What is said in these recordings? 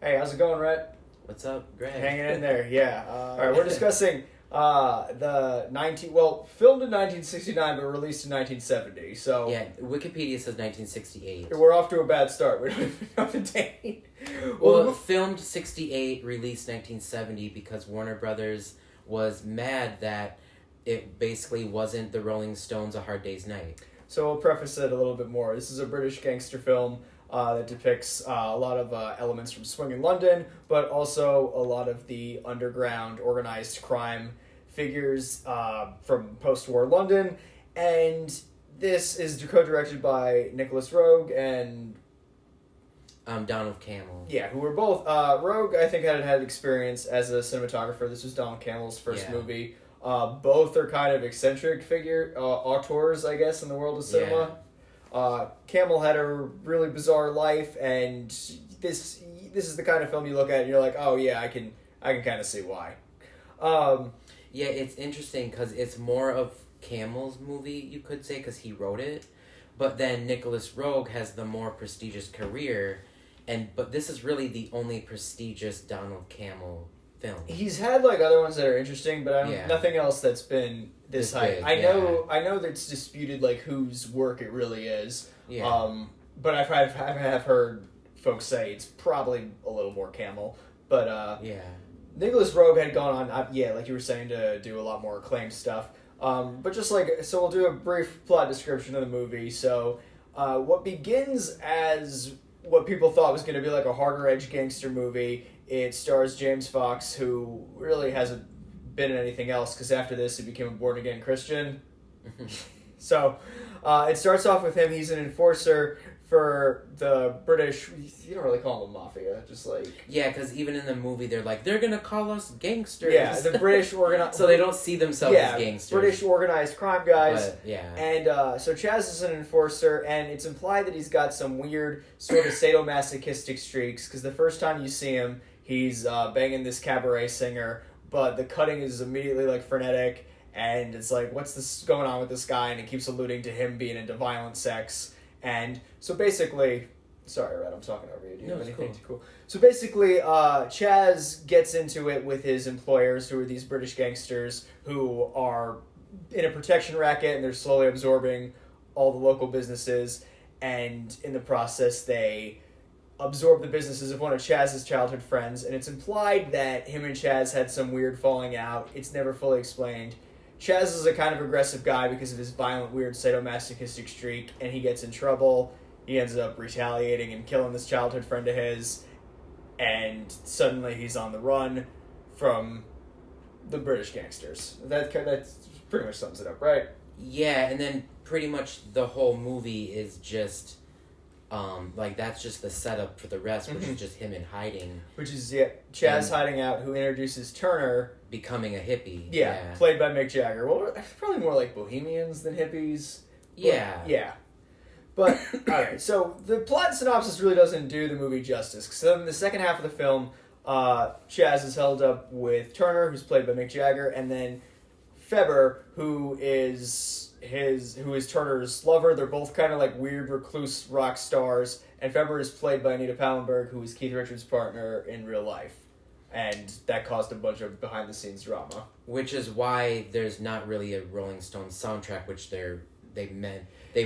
Hey, how's it going, Rhett? What's up, Greg? Hanging in there, yeah. All right, we're discussing filmed in 1969 but released in 1970. So Yeah, Wikipedia says 1968. we're off to a bad start. We don't even know the date. Well, filmed 68, released 1970 because Warner Brothers was mad that it basically wasn't the Rolling Stones' A Hard Day's Night. So we'll preface it a little bit more. This is a British gangster film that depicts a lot of elements from swinging London, but also a lot of the underground organized crime figures from post-war London. And this is co-directed by Nicolas Roeg and Donald Cammell. Yeah, who were both Roeg. I think had experience as a cinematographer. This was Donald Cammell's first movie. Both are kind of eccentric auteurs, I guess, in the world of cinema. Yeah. Cammell had a really bizarre life, and this is the kind of film you look at and you're like, oh yeah, I can kind of see why. Yeah, it's interesting because it's more of Cammell's movie, you could say, because he wrote it. But then Nicolas Roeg has the more prestigious career, but this is really the only prestigious Donald Cammell film. He's had like other ones that are interesting, but nothing else that's been this high. I know that it's disputed like whose work it really is. Yeah. But I've heard folks say it's probably a little more Cammell. But Nicolas Roeg had gone on, like you were saying, to do a lot more acclaimed stuff. But just so we'll do a brief plot description of the movie. So, what begins as what people thought was going to be like a harder edge gangster movie. It stars James Fox, who really hasn't been in anything else because after this he became a born again Christian. So, it starts off with him. He's an enforcer for the British. You don't really call them mafia, just like because even in the movie they're like they're gonna call us gangsters. Yeah, the British organized. So they don't see themselves as gangsters. British organized crime guys. But, and so Chaz is an enforcer, and it's implied that he's got some weird sort of sadomasochistic streaks. Because the first time you see him, he's banging this cabaret singer, but the cutting is immediately like frenetic, and it's like, what's this going on with this guy? And it keeps alluding to him being into violent sex. And so basically, sorry, Rhett, I'm talking over you. Do you have anything cool? So basically, Chaz gets into it with his employers, who are these British gangsters who are in a protection racket, and they're slowly absorbing all the local businesses. And in the process, they absorb the businesses of one of Chaz's childhood friends. And it's implied that him and Chaz had some weird falling out. It's never fully explained. Chaz is a kind of aggressive guy because of his violent, weird, sadomasochistic streak, and he gets in trouble. He ends up retaliating and killing this childhood friend of his, and suddenly he's on the run from the British gangsters. That pretty much sums it up, right? Yeah, and then pretty much the whole movie is just, that's just the setup for the rest, which is just him in hiding. Which is, Chaz hiding out, who introduces Turner. Becoming a hippie. Yeah, played by Mick Jagger. Well, probably more like bohemians than hippies. Yeah. But, alright, so the plot synopsis really doesn't do the movie justice. So in the second half of the film, Chaz is held up with Turner, who's played by Mick Jagger, and then Sever, who is Turner's lover. They're both kind of like weird recluse rock stars, and Sever is played by Anita Pallenberg, who is Keith Richards' partner in real life. And that caused a bunch of behind-the-scenes drama. Which is why there's not really a Rolling Stones soundtrack, which they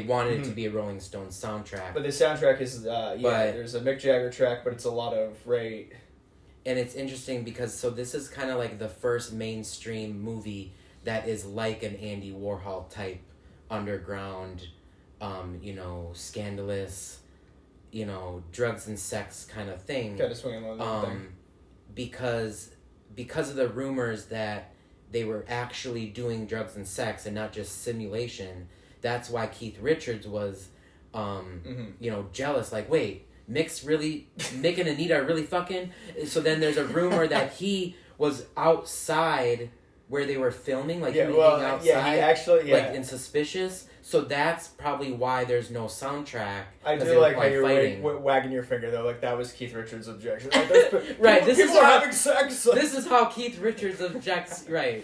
wanted it to be a Rolling Stones soundtrack. But the soundtrack is, there's a Mick Jagger track, but it's a lot of Ray. And it's interesting because, this is kind of like the first mainstream movie that is like an Andy Warhol type underground, scandalous, drugs and sex kind of thing. Kind of swinging along the thing. Because of the rumors that they were actually doing drugs and sex and not just simulation, that's why Keith Richards was, jealous. Like, wait, Mick and Anita are really fucking? So then there's a rumor that he was outside where they were filming, like he would hang outside, and suspicious. So that's probably why there's no soundtrack. I do like how you're wagging your finger though, like that was Keith Richards' objection. Like, right, people are having sex. This is how Keith Richards objects. Right.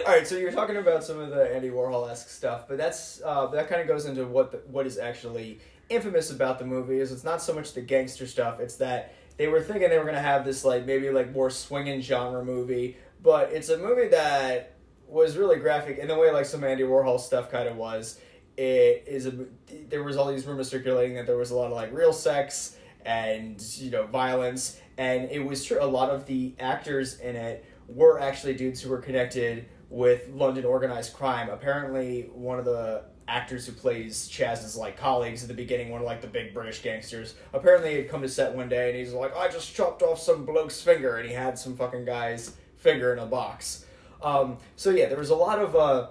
All right, so you're talking about some of the Andy Warhol-esque stuff, but that kind of goes into what is actually infamous about the movie. Is it's not so much the gangster stuff; it's that they were thinking they were gonna have this like maybe like more swinging genre movie, but it's a movie that was really graphic in the way like some Andy Warhol stuff kind of was. There was all these rumors circulating that there was a lot of like real sex and violence, and it was true. A lot of the actors in it were actually dudes who were connected with London organized crime. Apparently, one of the actors who plays Chaz's like colleagues at the beginning, one of like the big British gangsters, apparently he'd come to set one day and he's like, I just chopped off some bloke's finger, and he had some fucking guy's finger in a box. So yeah, there was a lot of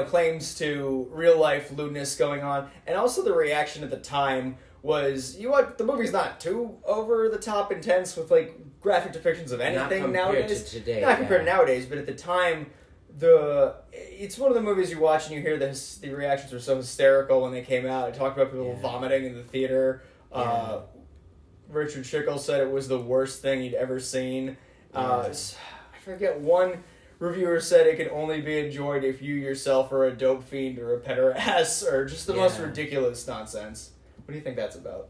claims to real life lewdness going on, and also the reaction at the time was, the movie's not too over the top intense with like graphic depictions of anything nowadays. To today, not compared to nowadays, but at the time, it's one of the movies you watch and you hear the reactions were so hysterical when they came out. I talked about people vomiting in the theater. Yeah. Richard Schickel said it was the worst thing he'd ever seen. I forget, one reviewer said it could only be enjoyed if you yourself are a dope fiend or a pederast or just the most ridiculous nonsense. What do you think that's about?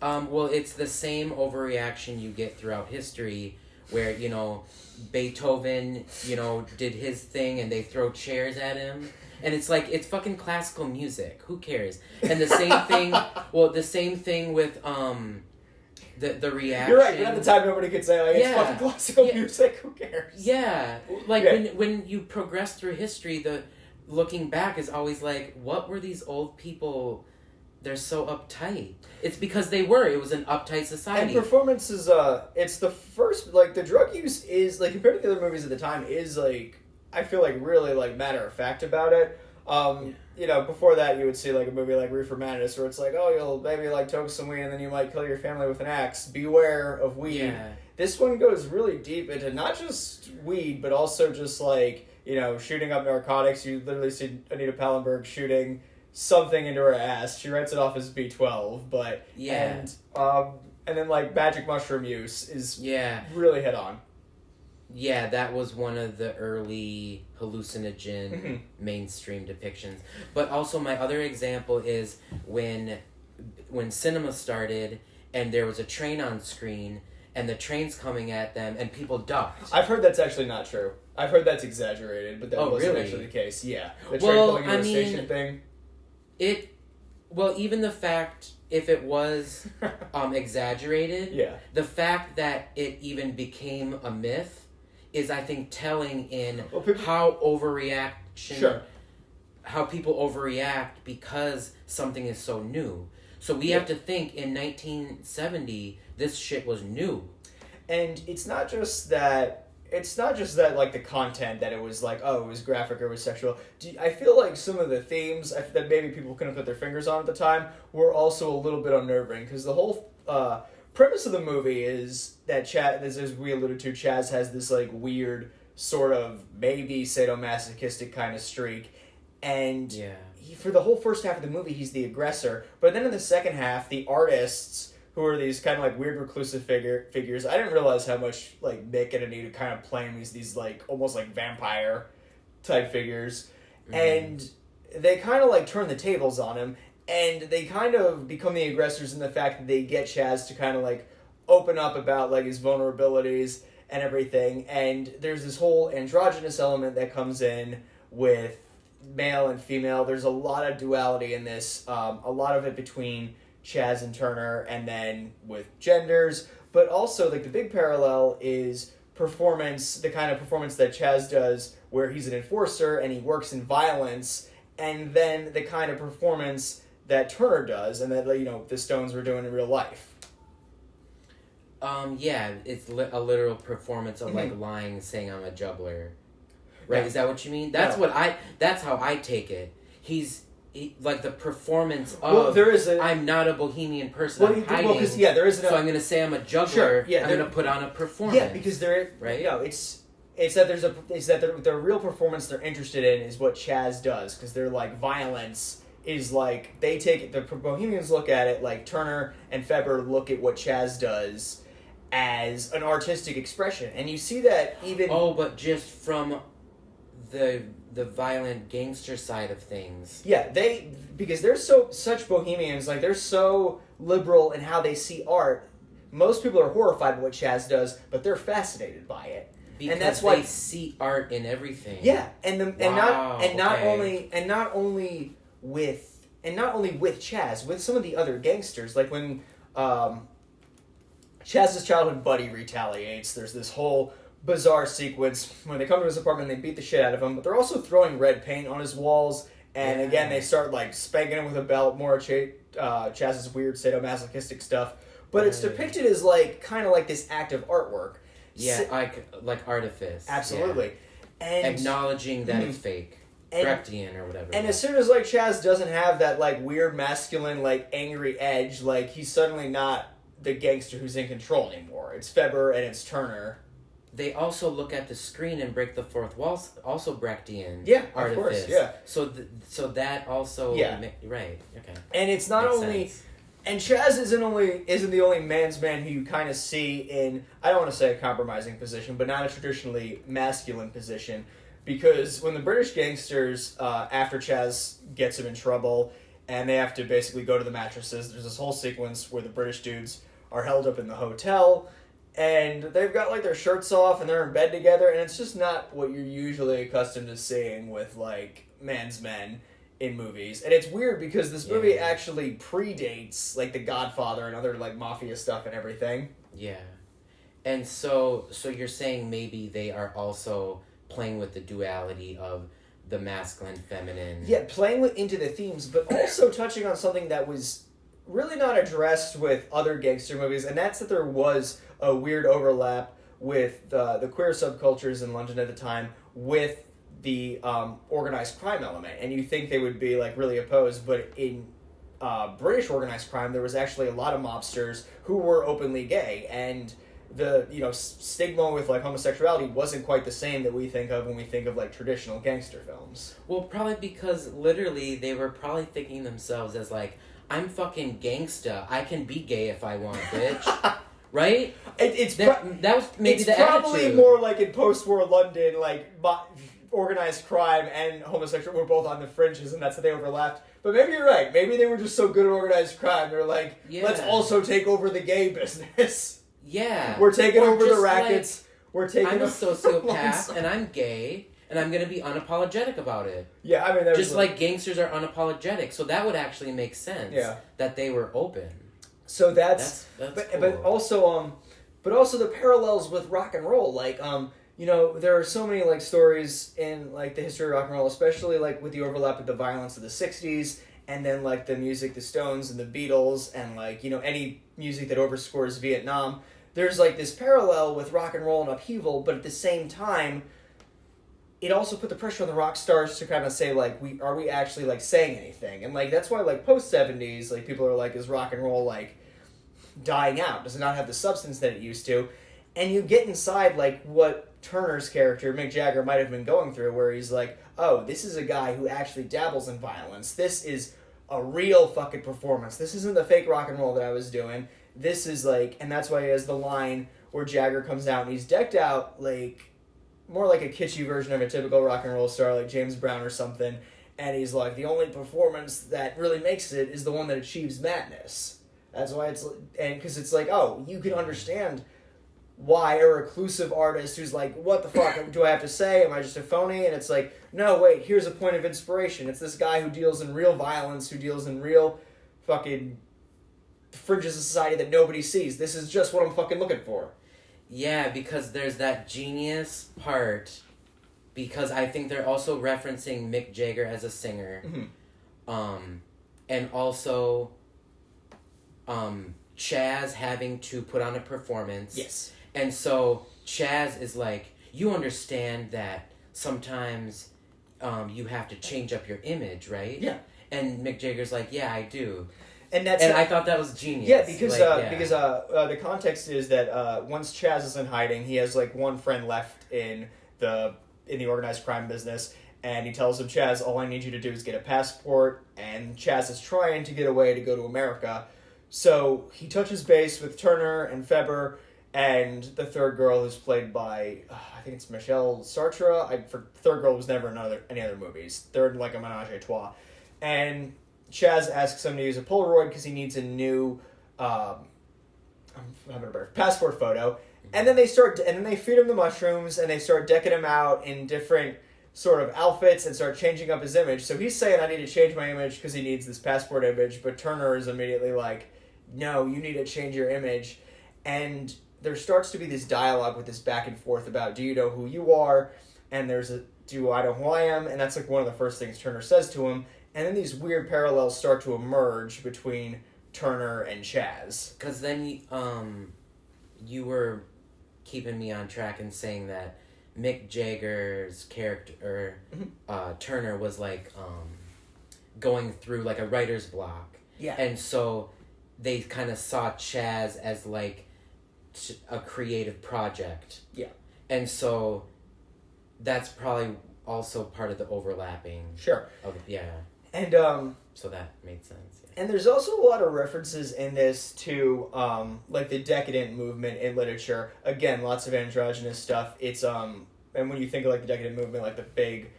Well, it's the same overreaction you get throughout history where, Beethoven, did his thing and they throw chairs at him. And it's like, it's fucking classical music. Who cares? And the same thing with the reaction. You're right, but at the time nobody could say, it's fucking classical music. Who cares? Yeah. When you progress through history, looking back is always like, what were these old people... They're so uptight. It's because they were. It was an uptight society. And performance is, it's the first, like, the drug use is, like, compared to the other movies at the time, is, like, I feel like really, like, matter-of-fact about it. Before that, you would see, like, a movie like Reefer Madness, where it's like, oh, you'll maybe, like, toke some weed, and then you might kill your family with an axe. Beware of weed. Yeah. This one goes really deep into not just weed, but also just, like, shooting up narcotics. You literally see Anita Pallenberg shooting something into her ass. She writes it off as B12, but and then like magic mushroom use is really hit on. Yeah, that was one of the early hallucinogen mainstream depictions. But also my other example is when cinema started and there was a train on screen and the train's coming at them and people ducked. I've heard that's actually not true. I've heard that's exaggerated, but that wasn't actually the case. Yeah. The train pulling into a station thing. Even the fact, if it was exaggerated, the fact that it even became a myth is, I think, telling in how people overreact because something is so new. So we have to think, in 1970, this shit was new. And it's not just that, like, the content that it was like, it was graphic or it was sexual. I feel like some of the themes that maybe people couldn't put their fingers on at the time were also a little bit unnerving, because the whole premise of the movie is that as we alluded to, Chaz has this, like, weird sort of maybe sadomasochistic kind of streak, and for the whole first half of the movie, he's the aggressor, but then in the second half, the artists, who are these kind of like weird reclusive figures. I didn't realize how much like Mick and Anita kind of playing these like almost like vampire type figures. And they kind of like turn the tables on him, and they kind of become the aggressors in the fact that they get Chaz to kind of like open up about like his vulnerabilities and everything. And there's this whole androgynous element that comes in with male and female. There's a lot of duality in this, a lot of it between Chaz and Turner, and then with genders, but also like the big parallel is performance, the kind of performance that Chaz does where he's an enforcer and he works in violence, and then the kind of performance that Turner does and that the Stones were doing in real life. It's a literal performance of like lying, saying I'm a juggler, right? Yeah. Is that what you mean? That's how I take it. Like the performance of I'm not a bohemian person. I'm hiding. So I'm going to say I'm a juggler. Sure, I'm going to put on a performance. Yeah, because it's that the real performance they're interested in is what Chaz does, because they're like violence is like they take it. The Bohemians look at it like Turner and Sever look at what Chaz does as an artistic expression, and you see that even. But just from the violent gangster side of things. Yeah, because they're such bohemians, like they're so liberal in how they see art. most people are horrified by what Chaz does, but they're fascinated by it. Because and that's why they see art in everything. Yeah, and not only with Chaz, with some of the other gangsters, like when Chaz's childhood buddy retaliates, there's this whole bizarre sequence when they come to his apartment and they beat the shit out of him, but they're also throwing red paint on his walls, and again they start like spanking him with a belt, more Chaz's weird sadomasochistic stuff, but it's depicted as like kind of like this act of artwork. Yeah, like artifice. Absolutely. Yeah. And acknowledging that it's fake. Brechtian or whatever. And as soon as like Chaz doesn't have that like weird masculine like angry edge, like he's suddenly not the gangster who's in control anymore. It's Feber and it's Turner. They also look at the screen and break the fourth wall, also Brechtian. Yeah, artifice. Of course, yeah. So that also... Yeah. Right, okay. And it's not Makes only... sense. And Chaz isn't the only man's man who you kind of see in, I don't want to say a compromising position, but not a traditionally masculine position. Because when the British gangsters, after Chaz gets him in trouble, and they have to basically go to the mattresses, there's this whole sequence where the British dudes are held up in the hotel, and they've got like their shirts off, and they're in bed together, and it's just not what you're usually accustomed to seeing with like man's men in movies. And it's weird because this movie actually predates like The Godfather and other like mafia stuff and everything. Yeah. And so you're saying maybe they are also playing with the duality of the masculine, feminine. Yeah, playing into the themes, but also touching on something that was really not addressed with other gangster movies, and that's that there was a weird overlap with the queer subcultures in London at the time with the organized crime element. And you think they would be like really opposed, but in British organized crime, there was actually a lot of mobsters who were openly gay, and the stigma with like homosexuality wasn't quite the same that we think of when we think of like traditional gangster films. Well, probably because literally they were probably thinking themselves as like, I'm fucking gangsta. I can be gay if I want, bitch. Right? That was maybe the attitude. It's probably more like in post-war London, like organized crime and homosexual were both on the fringes, and that's how they overlapped. But maybe you're right. Maybe they were just so good at organized crime, they're like, let's also take over the gay business. Yeah. We're taking over the rackets. We're taking I'm a sociopath, and I'm gay, and I'm going to be unapologetic about it. Yeah, I mean... Just like gangsters are unapologetic, so that would actually make sense. Yeah. That they were open. So that's cool. but also the parallels with rock and roll, like there are so many like stories in like the history of rock and roll, especially like with the overlap with the violence of the 60s, and then like the music, the Stones and the Beatles, and like any music that overscores Vietnam. There's like this parallel with rock and roll and upheaval, but at the same time, it also put the pressure on the rock stars to kind of say like, are we actually like saying anything? And like that's why like post 70s, like people are like, is rock and roll like dying out? Does it not have the substance that it used to? And you get inside like what Turner's character, Mick Jagger, might have been going through, where he's like, oh, this is a guy who actually dabbles in violence. This is a real fucking performance. This isn't the fake rock and roll that I was doing. This is like, and that's why he has the line where Jagger comes out and he's decked out like more like a kitschy version of a typical rock and roll star, like James Brown or something. And he's like, the only performance that really makes it is the one that achieves madness. That's why it's, and because it's like, oh, you can understand why a reclusive artist who's like, what the fuck do I have to say? Am I just a phony? And it's like, no, wait, here's a point of inspiration. It's this guy who deals in real violence, who deals in real fucking fringes of society that nobody sees. This is just what I'm fucking looking for. Yeah, because there's that genius part, because I think they're also referencing Mick Jagger as a singer. Mm-hmm. And also Chaz having to put on a performance. Yes. And so Chaz is like, you understand that sometimes you have to change up your image, right? Yeah. And Mick Jagger's like, yeah, I do. And I thought that was genius. Yeah, because the context is that once Chaz is in hiding, he has like one friend left in the organized crime business, and he tells him, Chaz, all I need you to do is get a passport, and Chaz is trying to get away to go to America. So he touches base with Turner and Feber and the third girl, who's played by, I think it's Michelle Sartre. Third girl was never in any other movies. They're in like a menage a trois. And Chaz asks him to use a Polaroid because he needs a new I'm having a birth passport photo, and then they feed him the mushrooms, and they start decking him out in different sort of outfits and start changing up his image. So he's saying, I need to change my image because he needs this passport image, but Turner is immediately like, no, you need to change your image. And there starts to be this dialogue with this back and forth about, do you know who you are? And there's a, do I know who I am? And that's like one of the first things Turner says to him. And then these weird parallels start to emerge between Turner and Chaz. Because then you were keeping me on track and saying that Mick Jagger's character, Turner, was like going through like a writer's block. Yeah. And so they kind of saw Chaz as like a creative project. Yeah. And so that's probably also part of the overlapping. Sure. Yeah. And so that made sense. Yeah. And there's also a lot of references in this to like the decadent movement in literature. Again, lots of androgynous stuff. It's and when you think of like the decadent movement, like the big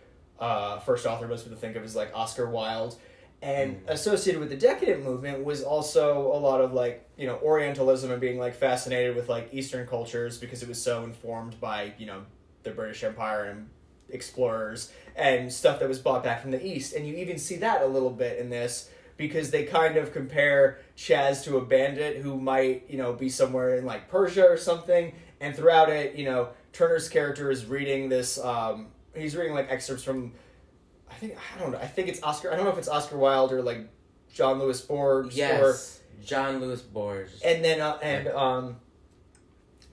first author most people think of is like Oscar Wilde. And associated with the decadent movement was also a lot of like, you know, Orientalism and being like fascinated with like Eastern cultures because it was so informed by, you know, the British Empire and explorers and stuff that was brought back from the East. And you even see that a little bit in this because they kind of compare Chaz to a bandit who might, you know, be somewhere in like Persia or something. And throughout it, you know, Turner's character is reading this, he's reading like excerpts from, I don't know if it's Oscar Wilde or like John Lewis Borges. Yes, John Lewis Borges. And then,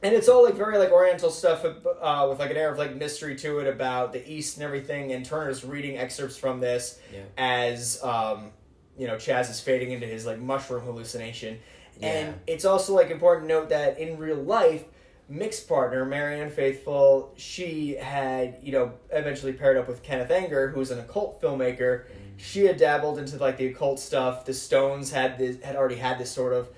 and it's all like very like Oriental stuff with like an air of like mystery to it about the East and everything. And Turner's reading excerpts from this as, you know, Chaz is fading into his like mushroom hallucination. Yeah. And it's also like important to note that in real life, Mick's partner, Marianne Faithfull, she had, you know, eventually paired up with Kenneth Anger, who was an occult filmmaker. She had dabbled into like the occult stuff. The Stones had already had this sort of,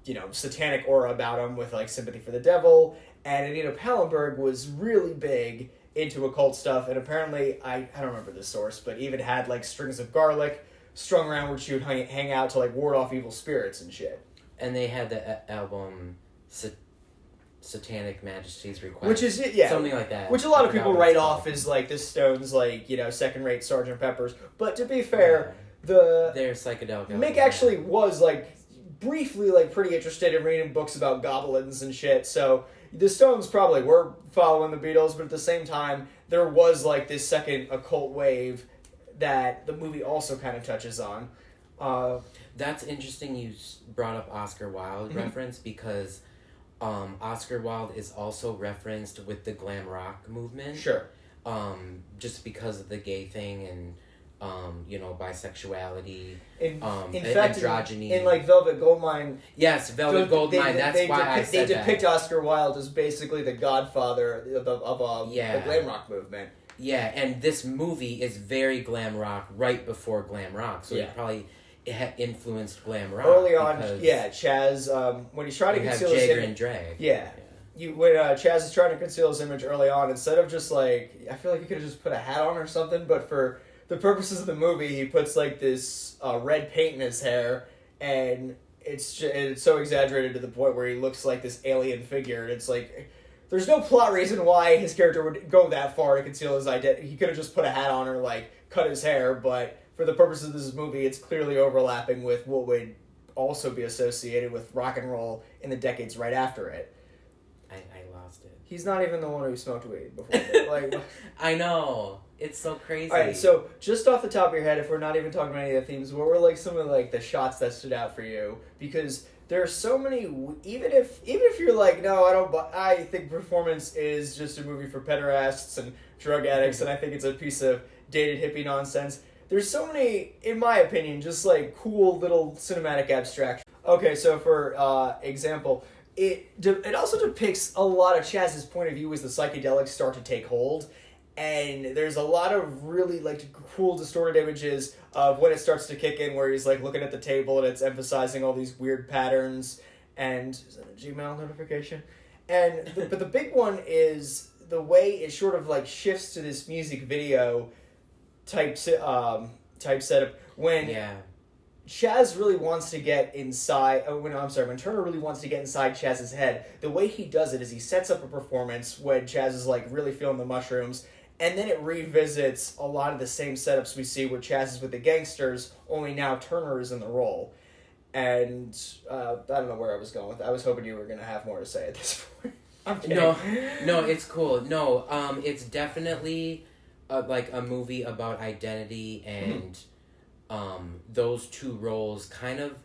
you know, satanic aura about them with like sympathy for the devil. And Anita Pallenberg was really big into occult stuff. And apparently, I don't remember the source, but even had like strings of garlic strung around where she would hang out to like ward off evil spirits and shit. And they had the album Satanic Majesty's Request. Which is it, yeah. Something like that. Which a lot of people write off as like the Stones, like, you know, second-rate Sgt. Pepper's. But to be fair, they're psychedelic. Mick actually was like briefly like pretty interested in reading books about goblins and shit. So the Stones probably were following the Beatles, but at the same time, there was like this second occult wave that the movie also kind of touches on. That's interesting you brought up Oscar Wilde reference because Oscar Wilde is also referenced with the glam rock movement. Sure. Just because of the gay thing and, you know, bisexuality, in fact, androgyny. In like Velvet Goldmine. Yes, Velvet Goldmine. That's why I said they depict Oscar Wilde as basically the godfather of the glam rock movement. Yeah, and this movie is very glam rock right before glam rock, so it had influenced glam rock. Early on, Chaz, when he's trying to conceal his Jagger image, and drag. When Chaz is trying to conceal his image early on, instead of just like, I feel like he could have just put a hat on or something, but for the purposes of the movie, he puts like this red paint in his hair, and it's so exaggerated to the point where he looks like this alien figure. It's like, there's no plot reason why his character would go that far to conceal his identity. He could have just put a hat on or like cut his hair, but for the purposes of this movie, it's clearly overlapping with what would also be associated with rock and roll in the decades right after it. I lost it. He's not even the one who smoked weed before. Like, I know. It's so crazy. Alright, so just off the top of your head, if we're not even talking about any of the themes, what were like some of like the shots that stood out for you? Because there are so many, even if you're like, no, I think Performance is just a movie for pederasts and drug addicts, and I think it's a piece of dated hippie nonsense. There's so many, in my opinion, just like cool little cinematic abstractions. Okay, so for example, it also depicts a lot of Chaz's point of view as the psychedelics start to take hold. And there's a lot of really like cool distorted images of when it starts to kick in, where he's like looking at the table and it's emphasizing all these weird patterns. And is that a Gmail notification? And but the big one is the way it sort of like shifts to this music video type setup when Chaz really wants to get inside. When Turner really wants to get inside Chaz's head, the way he does it is he sets up a performance when Chaz is like really feeling the mushrooms, and then it revisits a lot of the same setups we see with Chaz is with the gangsters. Only now Turner is in the role, and I don't know where I was going with that. I was hoping you were going to have more to say at this point. I'm kidding. No, it's cool. No, it's definitely like a movie about identity and. Those two roles kind of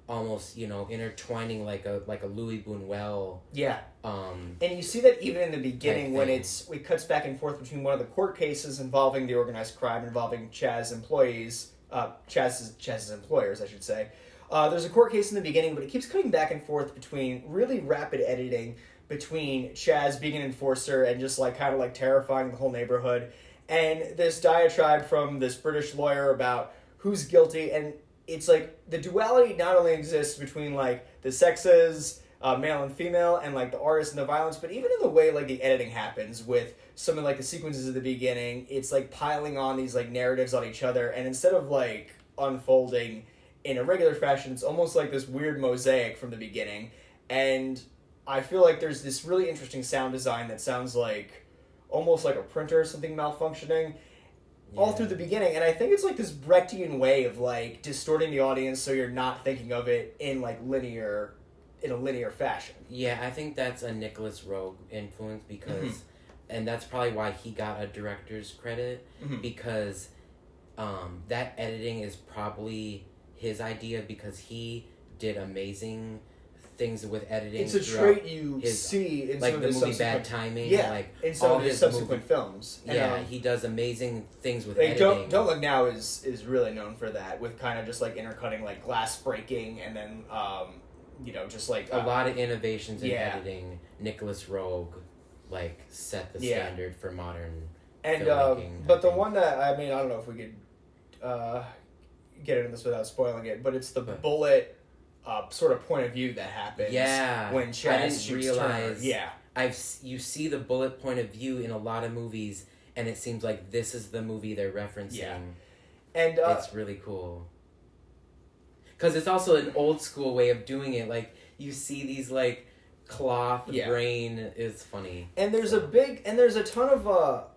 almost, intertwining like a Louis Buñuel. Yeah. And you see that even in the beginning when it cuts back and forth between one of the court cases involving the organized crime involving Chaz's employers, I should say. There's a court case in the beginning, but it keeps cutting back and forth between really rapid editing between Chaz being an enforcer and just like kind of like terrifying the whole neighborhood, and this diatribe from this British lawyer about who's guilty, and it's like the duality not only exists between like the sexes, male and female, and like the artist and the violence, but even in the way like the editing happens with some of like the sequences at the beginning, it's like piling on these like narratives on each other, and instead of like unfolding in a regular fashion, it's almost like this weird mosaic from the beginning, and I feel like there's this really interesting sound design that sounds like almost like a printer or something malfunctioning. All through the beginning, and I think it's like this Brechtian way of like distorting the audience so you're not thinking of it in like a linear fashion. Yeah, I think that's a Nicolas Roeg influence because, and that's probably why he got a director's credit because that editing is probably his idea because he did amazing things with editing. It's a trait you see in like some the of movie his Bad Timing. Yeah, like in some of his subsequent films. And, he does amazing things with like, editing. Don't Look Now is really known for that, with kind of just like intercutting like glass breaking and then just like a lot of innovations in editing. Nicolas Roeg like set the standard for modern filmmaking. But the one that I don't know if we could get into this without spoiling it, but it's the bullet sort of point of view that happens. Yeah, when Chaz shoots Turner. Yeah, you see the bullet point of view in a lot of movies, and it seems like this is the movie they're referencing. Yeah, and it's really cool because it's also an old school way of doing it. Like you see these like cloth grain is funny, and there's a ton of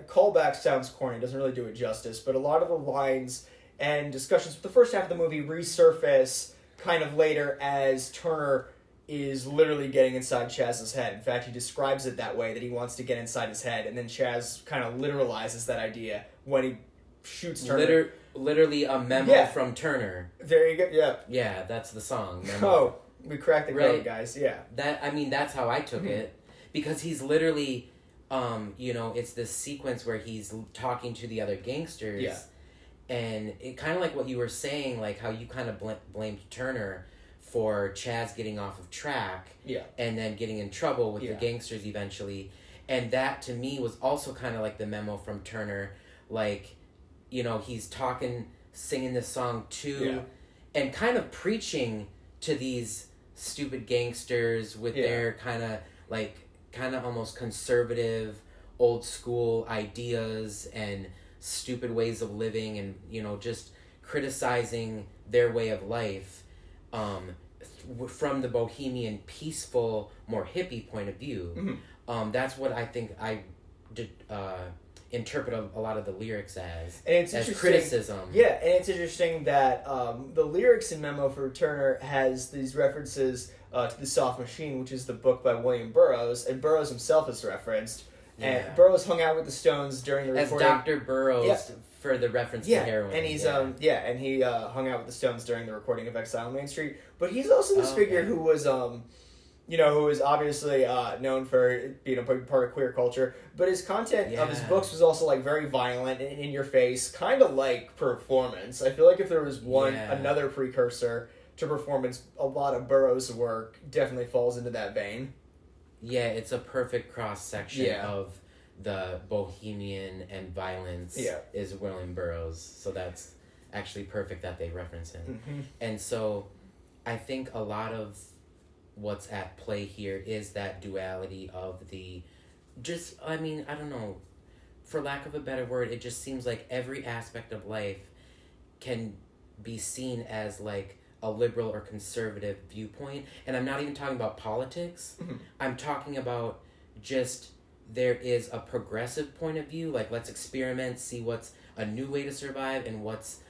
callback sounds corny. It doesn't really do it justice, but a lot of the lines and discussions with the first half of the movie resurface kind of later as Turner is literally getting inside Chaz's head. In fact, he describes it that way, that he wants to get inside his head, and then Chaz kind of literalizes that idea when he shoots Turner. Literally a memo from Turner. There you go, yeah. Yeah, that's the song. Memo. Oh, we cracked the code, guys, yeah. That's how I took it, because he's literally, it's this sequence where he's talking to the other gangsters, and it kind of like what you were saying, like how you kind of blamed Turner for Chaz getting off of track and then getting in trouble with the gangsters eventually. And that, to me, was also kind of like the memo from Turner. Like, he's singing this song too, and kind of preaching to these stupid gangsters with their kind of almost conservative, old school ideas and stupid ways of living, and just criticizing their way of life from the bohemian, peaceful, more hippie point of view. That's what I think I did interpret a lot of the lyrics as criticism. Yeah, and it's interesting that the lyrics in Memo for Turner has these references to The Soft Machine, which is the book by William Burroughs, and Burroughs himself is referenced. And Burroughs hung out with the Stones during the recording. As Dr. Burroughs for the reference to heroin. And he's and he hung out with the Stones during the recording of Exile on Main Street. But he's also this figure who was who was obviously known for being a part of queer culture, but his content of his books was also like very violent and in your face, kind of like performance. I feel like if there was another precursor to performance, a lot of Burroughs' work definitely falls into that vein. Yeah, it's a perfect cross section of the bohemian and violence is William Burroughs, so that's actually perfect that they reference him. And so I think a lot of what's at play here is that duality of I don't know, for lack of a better word, it just seems like every aspect of life can be seen as like a liberal or conservative viewpoint. And I'm not even talking about politics. Mm-hmm. I'm talking about just there is a progressive point of view, like let's experiment, see what's a new way to survive and what's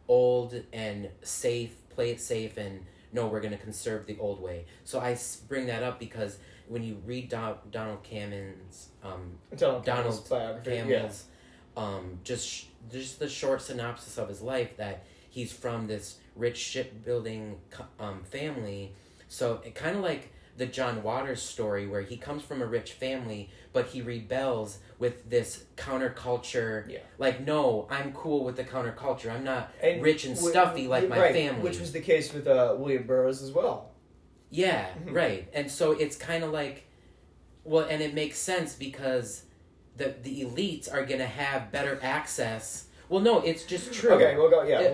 old and safe, play it safe, and no, we're going to conserve the old way. So I bring that up because when you read Donald Cammell's just the short synopsis of his life, that he's from this rich shipbuilding family. So it kind of like the John Waters story, where he comes from a rich family, but he rebels with this counterculture. Yeah. Like, no, I'm cool with the counterculture. I'm not rich and stuffy like my family. Which was the case with William Burroughs as well. Yeah, right. And so it's kind of like, well, and it makes sense because the elites are going to have better access. Well, no, it's just true. Okay, we'll go, yeah.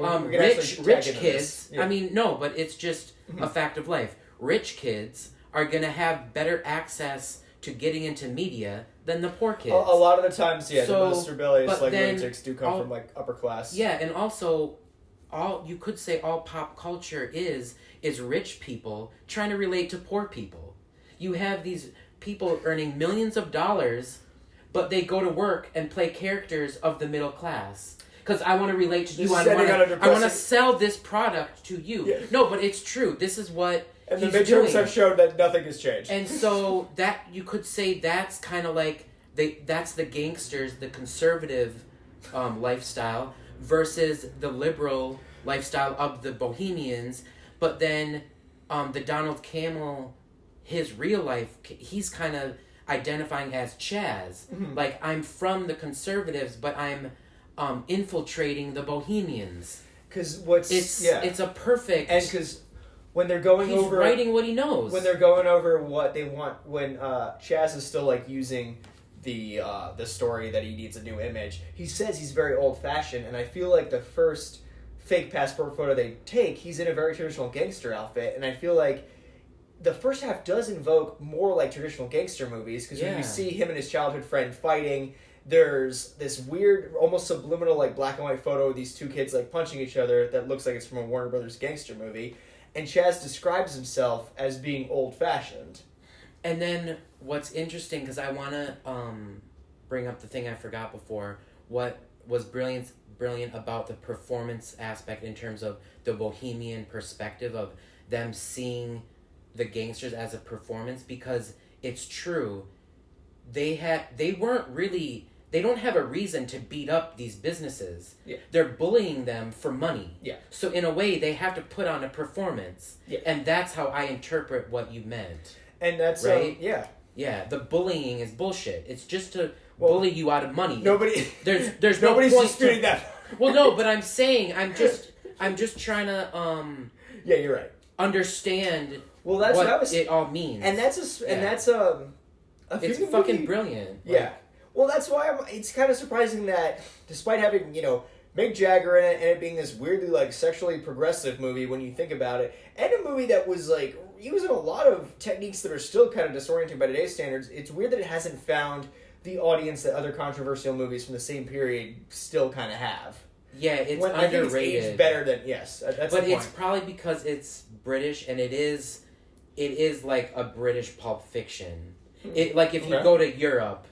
Rich kids, yeah. I mean, no, but it's just a fact of life. Rich kids are going to have better access to getting into media than the poor kids. A lot of the times, yeah, the most rebellious lunatics do come from like upper class. Yeah, and also, you could say all pop culture is rich people trying to relate to poor people. You have these people earning millions of dollars, but they go to work and play characters of the middle class. Because I want to relate to you. I want to sell this product to you. Yeah. No, but it's true. This is what and the midterms have shown that nothing has changed. And so that you could say that's kind of like that's the gangsters, the conservative lifestyle versus the liberal lifestyle of the bohemians. But then the Donald Cammell, his real life, he's kind of identifying as Chaz. Mm-hmm. Like, I'm from the conservatives, but I'm infiltrating the bohemians. Because it's a perfect... And because when they're going he's over... writing what he knows. When they're going over what they want, when Chaz is still, like, using the story that he needs a new image, he says he's very old-fashioned, and I feel like the first fake passport photo they take, he's in a very traditional gangster outfit, and I feel like the first half does invoke more like traditional gangster movies, because when you see him and his childhood friend fighting, there's this weird, almost subliminal, like, black and white photo of these two kids, like, punching each other that looks like it's from a Warner Brothers gangster movie, and Chaz describes himself as being old-fashioned. And then what's interesting, because I want to bring up the thing I forgot before, what was brilliant about the performance aspect in terms of the bohemian perspective of them seeing the gangsters as a performance, because it's true. They don't have a reason to beat up these businesses. Yeah. They're bullying them for money. Yeah. So in a way, they have to put on a performance. Yeah. And that's how I interpret what you meant. And that's right. Yeah. Yeah. The bullying is bullshit. It's just to bully you out of money. There's no nobody's point disputing that. Well, no, but I'm saying I'm just trying to Yeah, you're right. Understand. Well, that's what it all means. And that's it's fucking brilliant. Yeah. Well, that's why it's kind of surprising that despite having, Mick Jagger in it and it being this weirdly, like, sexually progressive movie when you think about it, and a movie that was, like, using a lot of techniques that are still kind of disorienting by today's standards, it's weird that it hasn't found the audience that other controversial movies from the same period still kind of have. Yeah, it's underrated. I think it's aged better than, yes, that's the point. But it's probably because it's British and it is like a British Pulp Fiction. Like, if you go to Europe,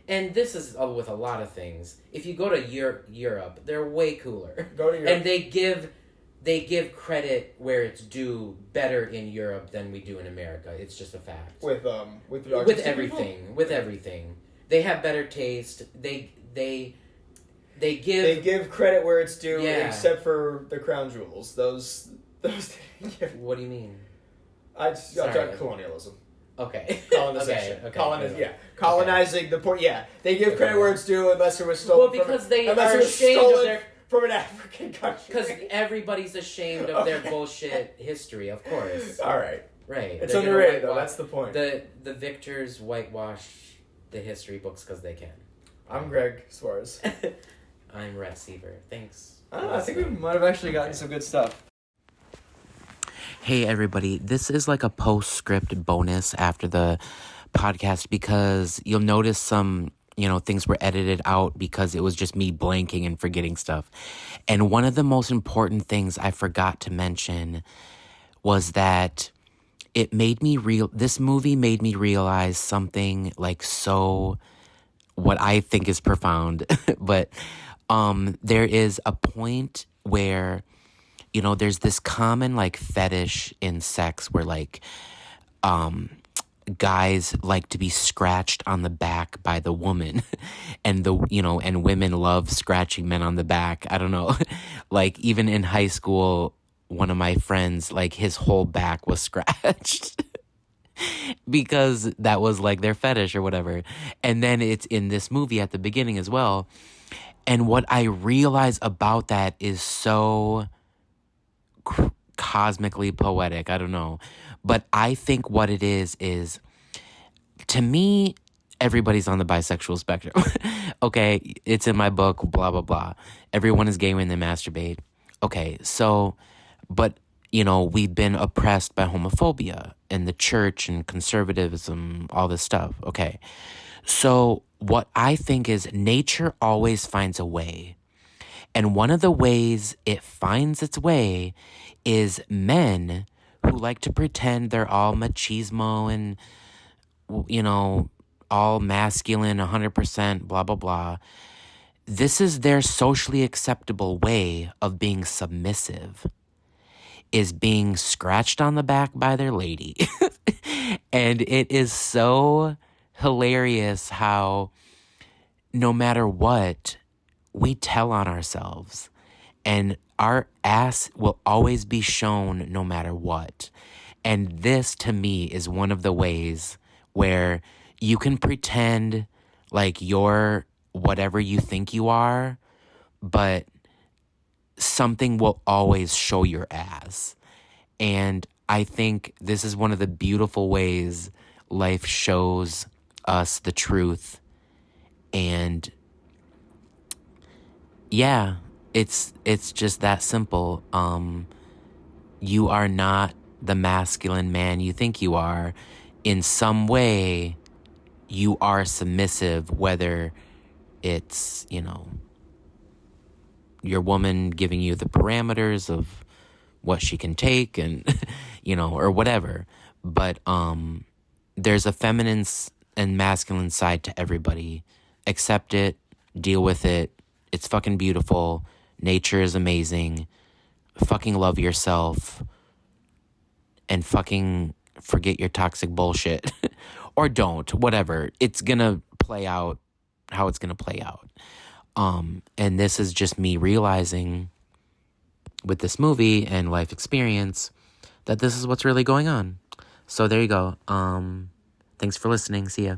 and this is with a lot of things, if you go to Europe, they're way cooler. Go to Europe. And they give credit where it's due better in Europe than we do in America. It's just a fact. With everything. People? With everything. They have better taste. They give credit where it's due, except for the crown jewels. Those What do you mean? I'm talking colonialism. Okay. Colonization. Okay. Colonizing the port. Yeah. They give credit where it's due unless it was stolen. Well, because they are ashamed of their... from an African country. Because everybody's ashamed of their bullshit history, of course. All right. Right. It's underrated, though. That's the point. The victors whitewash the history books because they can. I'm Greg Suarez. I'm Rhett, Sever. Thanks. I think we might have actually gotten some good stuff. Hey everybody, this is like a postscript bonus after the podcast because you'll notice some things were edited out because it was just me blanking and forgetting stuff. And one of the most important things I forgot to mention was that this movie made me realize something like what I think is profound, but there is a point where, there's this common like fetish in sex where like guys like to be scratched on the back by the woman and and women love scratching men on the back. I don't know. Like even in high school, one of my friends, like his whole back was scratched because that was like their fetish or whatever. And then it's in this movie at the beginning as well. And what I realize about that is so cosmically poetic. I don't know. But I think what it is, to me, everybody's on the bisexual spectrum. Okay, it's in my book, blah, blah, blah. Everyone is gay when they masturbate. Okay, so, but, we've been oppressed by homophobia and the church and conservatism, all this stuff. Okay, so what I think is nature always finds a way. And one of the ways it finds its way is men who like to pretend they're all machismo and, all masculine, 100%, blah, blah, blah. This is their socially acceptable way of being submissive, is being scratched on the back by their lady. And it is so hilarious how no matter what, we tell on ourselves. And our ass will always be shown no matter what. And this, to me, is one of the ways where you can pretend like you're whatever you think you are, but something will always show your ass. And I think this is one of the beautiful ways life shows us the truth. And yeah, it's just that simple. You are not the masculine man you think you are. In some way, you are submissive, whether it's, your woman giving you the parameters of what she can take and, or whatever. But there's a feminine and masculine side to everybody. Accept it, deal with it. It's fucking beautiful. Nature is amazing. Fucking love yourself. And fucking forget your toxic bullshit. Or don't, whatever. It's gonna play out how it's gonna play out. And this is just me realizing with this movie and life experience that this is what's really going on. So there you go. Thanks for listening. See ya.